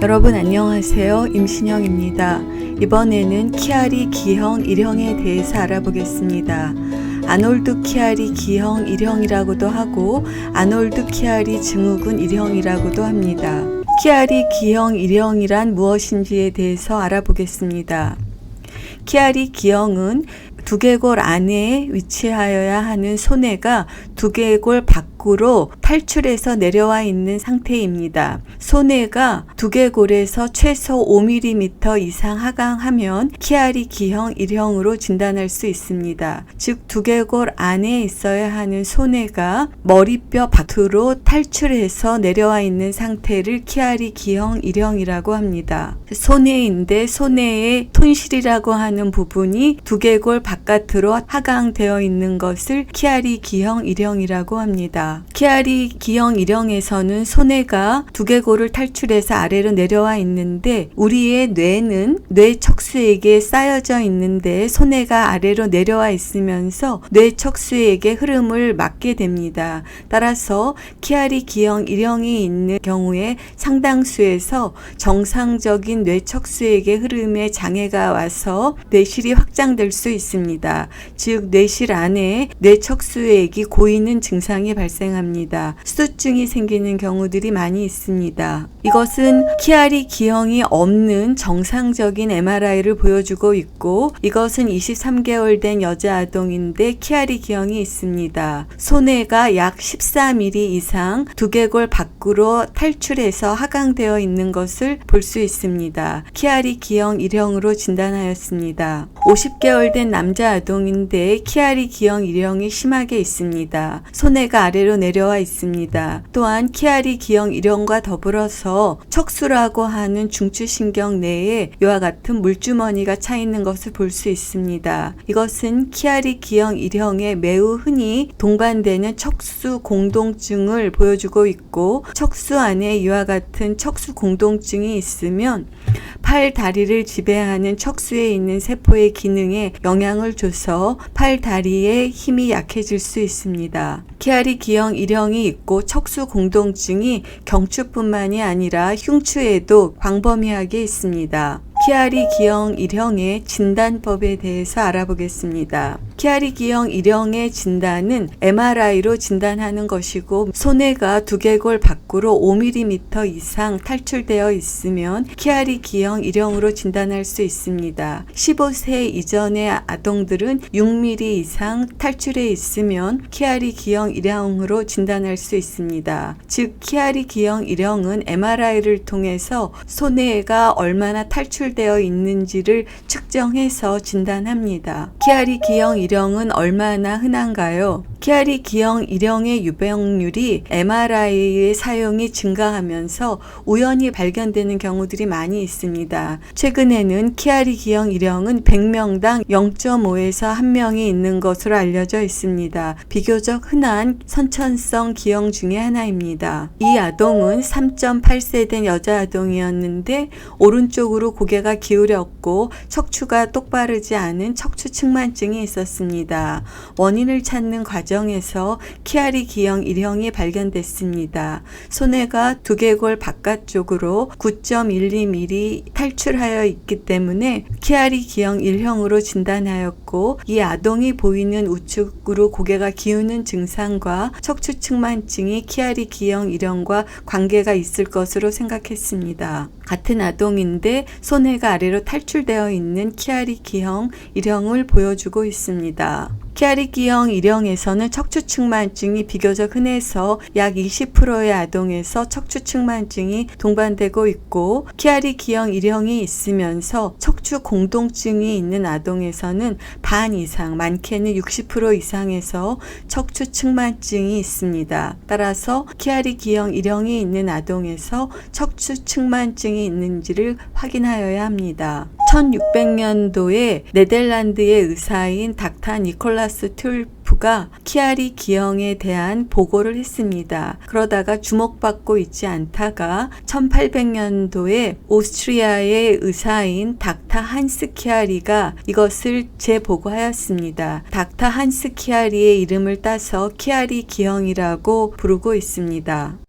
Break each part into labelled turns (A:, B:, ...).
A: 여러분 안녕하세요. 임신영입니다. 이번에는 키아리 기형 1형에 대해서 알아보겠습니다. 아놀드 키아리 기형 1형이라고도 하고 아놀드 키아리 증후군 1형이라고도 합니다. 키아리 기형 1형이란 무엇인지에 대해서 알아보겠습니다. 키아리 기형은 두개골 안에 위치하여야 하는 소뇌가 두개골 밖으로 탈출해서 내려와 있는 상태입니다. 소뇌가 두개골에서 최소 5mm 이상 하강하면 키아리 기형 1형으로 진단할 수 있습니다. 즉 두개골 안에 있어야 하는 소뇌가 머리뼈 밖으로 탈출해서 내려와 있는 상태를 키아리 기형 1형이라고 합니다. 소뇌인데 소뇌의 톤실이라고 하는 부분이 두개골 바깥으로 하강되어 있는 것을 키아리 기형 1형이라고 합니다. 키아리 기형 1형에서는 소뇌가 두개골을 탈출해서 아래로 내려와 있는데 우리의 뇌는 뇌 척수액에 쌓여져 있는데 소뇌가 아래로 내려와 있으면서 뇌 척수액의 흐름을 막게 됩니다. 따라서 키아리 기형 1형이 있는 경우에 상당수에서 정상적인 뇌 척수액의 흐름에 장애가 와서 뇌실이 확장될 수 있습니다. 즉 뇌실 안에 뇌 척수액이 고이는 증상이 발생합니다. 수두증이 생기는 경우들이 많이 있습니다. 이것은 키아리 기형이 없는 정상적인 MRI를 보여주고 있고 이것은 23개월 된 여자 아동인데 키아리 기형이 있습니다. 소뇌가 약 14mm 이상 두개골 밖으로 탈출해서 하강되어 있는 것을 볼 수 있습니다. 키아리 기형 1형으로 진단하였습니다. 50개월 된 남자 아동인데 키아리 기형 1형이 심하게 있습니다. 소뇌가 아래로 내려와 있습니다. 또한 키아리 기형 1형과 더불어서 척수라고 하는 중추신경 내에 이와 같은 물주머니가 차 있는 것을 볼 수 있습니다. 이것은 키아리 기형 1형에 매우 흔히 동반되는 척수 공동증을 보여주고 있고 척수 안에 이와 같은 척수 공동증이 있으면 팔, 다리를 지배하는 척수에 있는 세포의 기능에 영향을 줘서 팔, 다리의 힘이 약해질 수 있습니다. 키아리 기형 1형이 있고 척수 공동증이 경추뿐만이 아니라 흉추에도 광범위하게 있습니다. 키아리 기형 1형의 진단법에 대해서 알아보겠습니다. 키아리 기형 1형의 진단은 MRI로 진단하는 것이고 소뇌가 두개골 밖으로 5mm 이상 탈출되어 있으면 키아리 기형 1형으로 진단할 수 있습니다. 15세 이전의 아동들은 6mm 이상 탈출해 있으면 키아리 기형 1형으로 진단할 수 있습니다. 즉 키아리 기형 1형은 MRI를 통해서 소뇌가 얼마나 탈출되어 있는지를 측정해서 진단합니다. 키아리 기형 1형은 얼마나 흔한가요? 키아리 기형 1형의 유병률이 MRI의 사용이 증가하면서 우연히 발견되는 경우들이 많이 있습니다. 최근에는 키아리 기형 1형은 100명당 0.5에서 1명이 있는 것으로 알려져 있습니다. 비교적 흔한 선천성 기형 중에 하나입니다. 이 아동은 3.8세 된 여자 아동이었는데 오른쪽으로 고개가 기울였고 척추가 똑바르지 않은 척추 측만증이 있었습니다. 원인을 찾는 과정에서 키아리 기형 1형이 발견됐습니다. 소뇌가 두개골 바깥쪽으로 9.12mm 탈출하여 있기 때문에 키아리 기형 1형으로 진단하였고 이 아동이 보이는 우측으로 고개가 기우는 증상과 척추 측만증이 키아리 기형 1형과 관계가 있을 것으로 생각했습니다. 같은 아동인데 소뇌가 아래로 탈출되어 있는 키아리 기형 1형을 보여주고 있습니다. 키아리 기형 1형에서는 척추 측만증이 비교적 흔해서 약 20%의 아동에서 척추 측만증이 동반되고 있고 키아리 기형 1형이 있으면서 척추 공동증이 있는 아동에서는 반 이상, 많게는 60% 이상에서 척추 측만증이 있습니다. 따라서 키아리 기형 1형이 있는 아동에서 척추 측만증이 있는지를 확인하여야 합니다. 1600년도에 네덜란드의 의사인 닥터 니콜라스 툴프가 키아리 기형에 대한 보고를 했습니다. 그러다가 주목받고 있지 않다가 1800년도에 오스트리아의 의사인 닥터 한스 키아리가 이것을 재보고하였습니다. 닥터 한스 키아리의 이름을 따서 키아리 기형이라고 부르고 있습니다.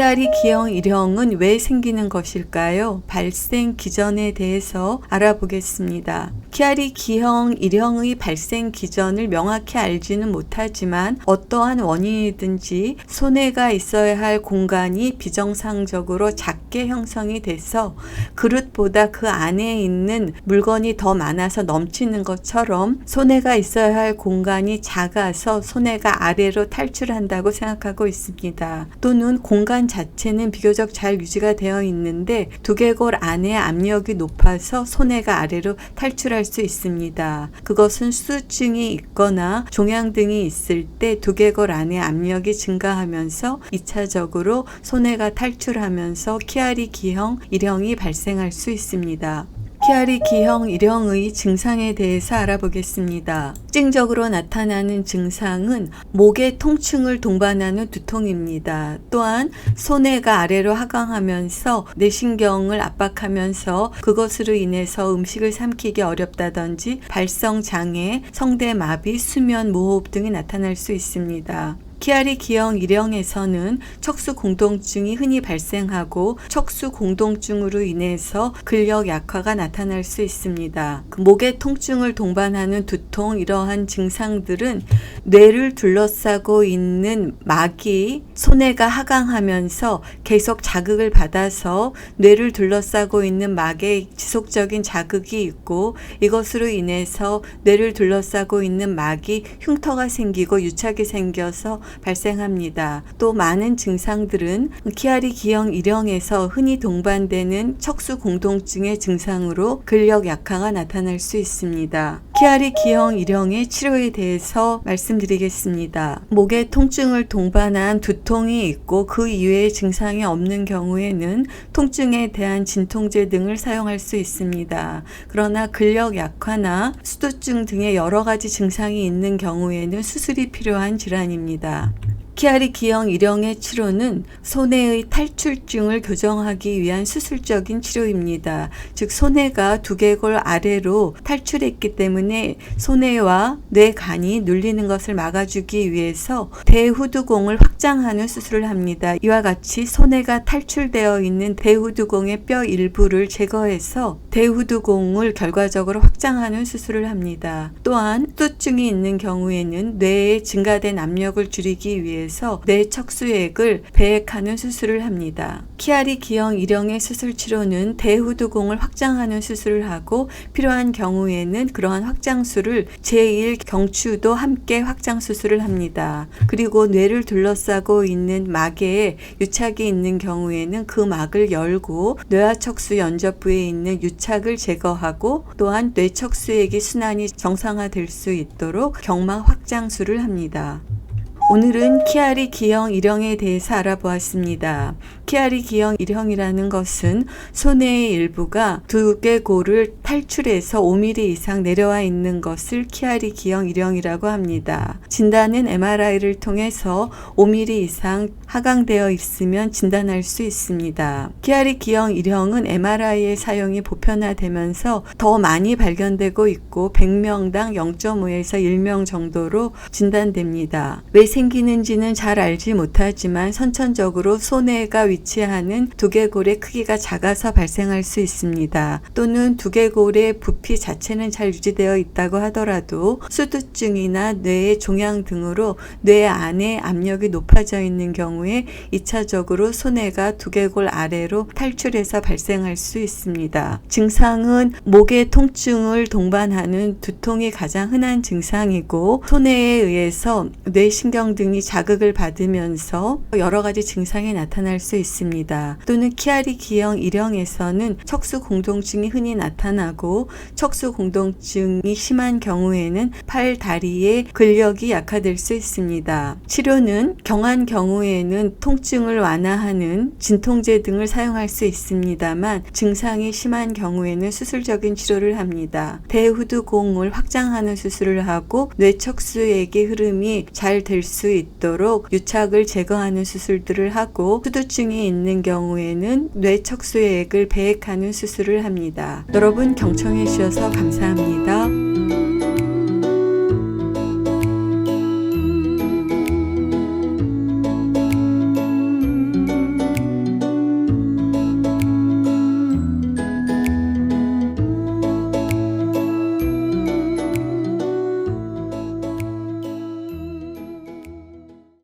A: 키아리 기형 일형은 왜 생기는 것일까요? 발생 기전에 대해서 알아보겠습니다. 키아리 기형 일형의 발생 기전을 명확히 알지는 못하지만 어떠한 원인이든지 손해가 있어야 할 공간이 비정상적으로 작게 형성이 돼서 그릇보다 그 안에 있는 물건이 더 많아서 넘치는 것처럼 손해가 있어야 할 공간이 작아서 손해가 아래로 탈출한다고 생각하고 있습니다. 또는 공간 자체는 비교적 잘 유지가 되어 있는데 두개골 안에 압력이 높아서 손해가 아래로 탈출할 수 있습니다. 그것은 수두증이 있거나 종양 등이 있을 때 두개골 안에 압력이 증가하면서 2차적으로 손해가 탈출하면서 키아리 기형 일형이 발생할 수 있습니다. 키아리 기형 일형의 증상에 대해서 알아보겠습니다. 특징적으로 나타나는 증상은 목의 통증을 동반하는 두통입니다. 또한 손해가 아래로 하강하면서 뇌신경을 압박하면서 그것으로 인해서 음식을 삼키기 어렵다든지 발성장애, 성대마비, 수면, 무호흡 등이 나타날 수 있습니다. 키아리 기형 일형에서는 척수 공동증이 흔히 발생하고 척수 공동증으로 인해서 근력 약화가 나타날 수 있습니다. 목의 통증을 동반하는 두통, 이러한 증상들은 뇌를 둘러싸고 있는 막이 손해가 하강하면서 계속 자극을 받아서 뇌를 둘러싸고 있는 막에 지속적인 자극이 있고 이것으로 인해서 뇌를 둘러싸고 있는 막이 흉터가 생기고 유착이 생겨서 발생합니다. 또 많은 증상들은 키아리 기형 일형에서 흔히 동반되는 척수 공동증의 증상으로 근력 약화가 나타날 수 있습니다. 키아리 기형 일형의 치료에 대해서 말씀드리겠습니다. 목의 통증을 동반한 두통이 있고 그 이외의 증상이 없는 경우에는 통증에 대한 진통제 등을 사용할 수 있습니다. 그러나 근력 약화나 수두증 등의 여러 가지 증상이 있는 경우에는 수술이 필요한 질환입니다. 키아리 기형 일형의 치료는 손해의 탈출증을 교정하기 위한 수술적인 치료입니다. 즉 손해가 두개골 아래로 탈출했기 때문에 손해와 뇌간이 눌리는 것을 막아주기 위해서 대후두공을 확장하는 수술을 합니다. 이와 같이 손해가 탈출되어 있는 대후두공의 뼈 일부를 제거해서 대후두공을 결과적으로 확장하는 수술을 합니다. 또한 수두증이 있는 경우에는 뇌에 증가된 압력을 줄이기 위해 뇌 척수액을 배액하는 수술을 합니다. 키아리 기형 일형의 수술 치료는 대후두공을 확장하는 수술을 하고 필요한 경우에는 그러한 확장술을 제1경추도 함께 확장 수술을 합니다. 그리고 뇌를 둘러싸고 있는 막에 유착이 있는 경우에는 그 막을 열고 뇌하척수 연접부에 있는 유착을 제거하고 또한 뇌척수액이 순환이 정상화될 수 있도록 경막 확장술을 합니다. 오늘은 키아리 기형 일형에 대해서 알아보았습니다. 키아리 기형 일형이라는 것은 손해의 일부가 두개골을 탈출해서 5mm 이상 내려와 있는 것을 키아리 기형 일형이라고 합니다. 진단은 MRI를 통해서 5mm 이상 하강되어 있으면 진단할 수 있습니다. 키아리 기형 일형은 MRI의 사용이 보편화되면서 더 많이 발견되고 있고 100명당 0.5에서 1명 정도로 진단됩니다. 왜 생기는지는 잘 알지 못하지만 선천적으로 손해가 위치하는 두개골의 크기가 작아서 발생할 수 있습니다. 또는 두개골의 부피 자체는 잘 유지되어 있다고 하더라도 수두증이나 뇌의 종양 등으로 뇌 안에 압력이 높아져 있는 경우에 2차적으로 손해가 두개골 아래로 탈출해서 발생할 수 있습니다. 증상은 목의 통증을 동반하는 두통이 가장 흔한 증상이고 손해에 의해서 뇌신경 등이 자극을 받으면서 여러 가지 증상이 나타날 수 있습니다. 또는 키아리 기형 일형에서는 척수 공동증이 흔히 나타나고 척수 공동증이 심한 경우에는 팔, 다리의 근력이 약화될 수 있습니다. 치료는 경한 경우에는 통증을 완화하는 진통제 등을 사용할 수 있습니다만 증상이 심한 경우에는 수술적인 치료를 합니다. 대후두공을 확장하는 수술을 하고 뇌척수액의 흐름이 잘 될 수 있도록 유착을 제거하는 수술들을 하고 수두증이 있는 경우에는 뇌척수액을 배액하는 수술을 합니다. 여러분 경청해 주셔서 감사합니다.